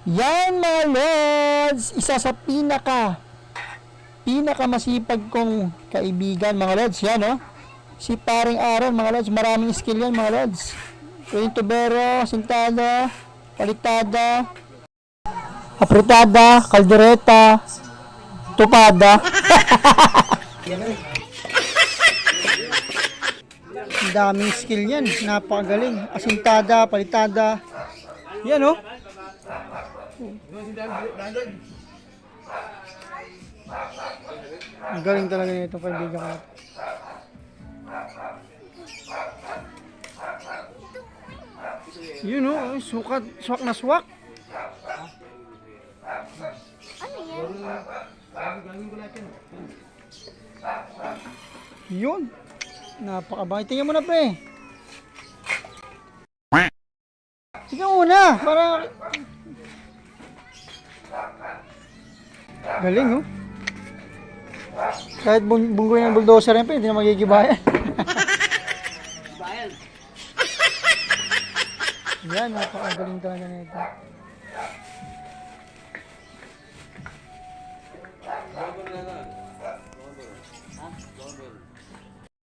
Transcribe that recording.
Yan mga lods, isa sa pinakamasipag kong kaibigan mga lods, yan oh. Si paring Aaron mga lods, maraming skill yan mga lods. Yung tubero, sintada, palitada, apretada, kaldereta, tupada. Ang daming skill yan, napakagaling. Asintada, palitada. Yan oh. Ang galing talaga nito kaibigan ko. Yun oh, swak na swak. Yun. Napakabay. Tingnan mo na pre. Tingnan mo na. Para... Galing oh. Kahit bunggoy ng bulldozer yan pa, hindi na magigibayan. Yan, napakagaling talaga nito.